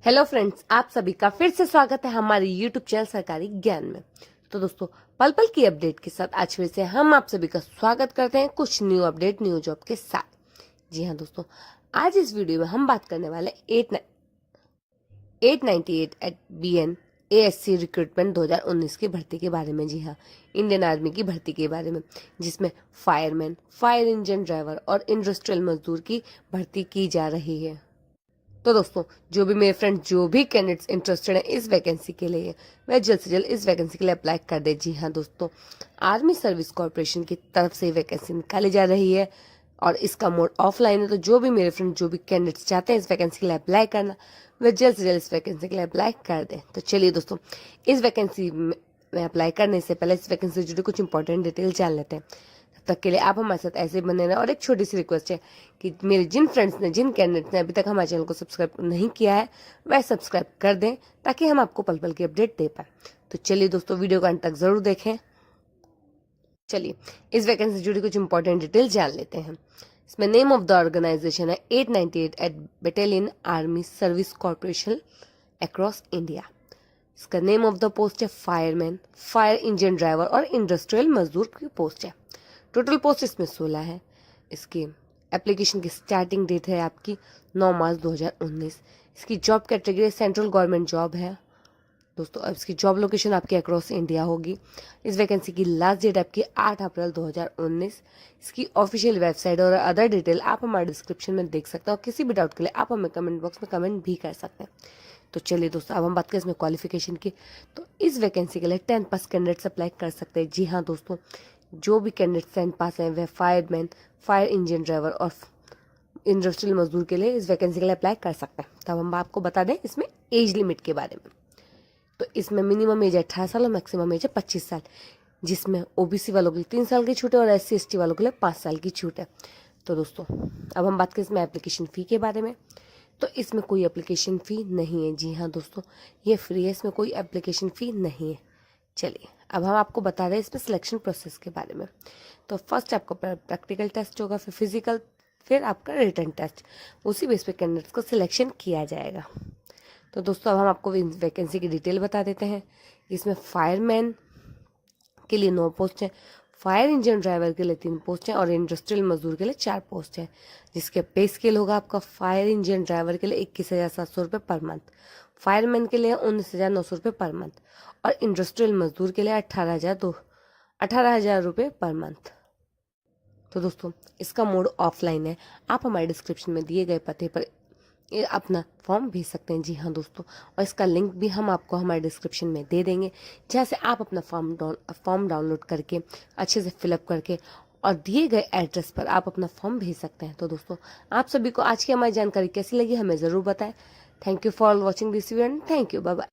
Hello friends, आप सभी का फिर से स्वागत है हमारे यूट्यूब चैनल सरकारी ज्ञान में। तो दोस्तों, पल पल की अपडेट के साथ आज फिर से हम आप सभी का स्वागत करते हैं कुछ न्यू अपडेट न्यू जॉब के साथ। जी हाँ दोस्तों, आज इस वीडियो में हम बात करने वाले 898 एट BN ASC रिक्रूटमेंट 2019 की भर्ती के बारे में। जी हाँ, इंडियन आर्मी की भर्ती के बारे में, जिसमें फायरमैन, फायर इंजन ड्राइवर और इंडस्ट्रियल मजदूर की भर्ती की जा रही है। तो दोस्तों, जो भी मेरे फ्रेंड जो भी कैंडिडेट्स इंटरेस्टेड हैं इस वैकेंसी के लिए, वह जल्द से जल्द इस वैकेंसी के लिए अप्लाई कर दे। जी हाँ दोस्तों, आर्मी सर्विस कॉर्पोरेशन की तरफ से वैकेंसी निकाली जा रही है और इसका मोड ऑफलाइन है। तो जो भी मेरे फ्रेंड जो भी कैंडिडेट्स चाहते हैं इस वैकेंसी के लिए अप्लाई करना, वह जल्द से जल्द इस वैकेंसी के लिए अप्लाई कर दें। तो चलिए दोस्तों, इस वैकेंसी में अप्लाई करने से पहले इस वैकेंसी से जुड़ी कुछ इंपॉर्टेंट डिटेल जान लेते हैं। तक के लिए आप हमारे साथ ऐसे बने रहें। और एक छोटी सी रिक्वेस्ट है कि मेरे जिन फ्रेंड्स ने, जिन कैंडिडेट्स ने अभी तक हमारे चैनल को सब्सक्राइब नहीं किया है, वह सब्सक्राइब कर दें ताकि हम आपको पल पल की अपडेट दे पाए। तो चलिए दोस्तों, वीडियो को अंत तक जरूर देखें। चलिए, इस वैकेंसी से जुड़ी कुछ इंपॉर्टेंट डिटेल जान लेते हैं। इसमें नेम ऑफ द ऑर्गेनाइजेशन है 898 eight battalion army service corporation across India. इसका नेम ऑफ द पोस्ट है फायरमैन, फायर इंजन ड्राइवर और इंडस्ट्रियल मजदूर की पोस्ट है। टोटल पोस्ट इसमें 16 है। इसकी एप्लीकेशन की स्टार्टिंग डेट है आपकी 9 मार्च 2019। इसकी job category central government job है दोस्तों। अब इसकी जॉब लोकेशन आपकी अक्रॉस इंडिया होगी। इस वैकेंसी की लास्ट डेट आपकी 8 अप्रैल 2019। इसकी ऑफिशियल वेबसाइट और अदर डिटेल आप हमारे डिस्क्रिप्शन में देख सकते हो। किसी भी डाउट के लिए आप हमें कमेंट बॉक्स में कमेंट भी कर सकते हैं। तो चलिए दोस्तों, अब हम बात करें इसमें क्वालिफिकेशन की। तो इस वैकेंसी के लिए 10 पास कैंडिडेट्स अप्लाई कर सकते हैं। जी हाँ दोस्तों, जो भी कैंडिडेट 10 पास हैं वह फायरमैन, फायर इंजन ड्राइवर और इंडस्ट्रियल मजदूर के लिए इस वैकेंसी के लिए अप्लाई कर सकते हैं। तब हम आपको बता दें इसमें एज लिमिट के बारे में। तो इसमें मिनिमम एज है 18 साल और मैक्सिमम एज है 25 साल, जिसमें ओबीसी वालों के लिए 3 साल की छूट है और SC ST वालों के लिए 5 साल की छूट है। तो दोस्तों, अब हम बात करें इसमें एप्लीकेशन फ़ी के बारे में। तो इसमें कोई एप्लीकेशन फ़ी नहीं है। जी हाँ दोस्तों, ये फ्री है, इसमें कोई एप्लीकेशन फ़ी नहीं है। चलिए, अब हम आपको बता रहे हैं इसमें सिलेक्शन प्रोसेस के बारे में। तो फर्स्ट आपका प्रैक्टिकल टेस्ट होगा, फिर फिजिकल, फिर आपका रिटन टेस्ट। उसी बेस पे कैंडिडेट्स को सिलेक्शन किया जाएगा। तो दोस्तों, अब हम आपको वैकेंसी की डिटेल बता देते हैं। इसमें फायरमैन के लिए 9 पोस्ट हैं, फायर इंजन ड्राइवर के लिए 3 पोस्ट हैं और इंडस्ट्रियल मजदूर के लिए 4 पोस्ट हैं। जिसके पे स्केल होगा आपका फायर इंजन ड्राइवर के लिए 21,700 रुपये पर मंथ, फायरमैन के लिए 19,900 रुपये पर मंथ और इंडस्ट्रियल मजदूर के लिए 18,000 रुपये पर मंथ। तो दोस्तों, इसका मोड ऑफलाइन है। आप हमारे डिस्क्रिप्शन में दिए गए पते पर ये अपना फॉर्म भेज सकते हैं। जी हाँ दोस्तों, और इसका लिंक भी हम आपको हमारे डिस्क्रिप्शन में दे देंगे, जहाँ से आप अपना फॉर्म डाउनलोड करके अच्छे से फिलअप करके और दिए गए एड्रेस पर आप अपना फॉर्म भेज सकते हैं। तो दोस्तों, आप सभी को आज की हमारी जानकारी कैसी लगी हमें ज़रूर बताएं। Thank you for watching this video and thank you, bye bye.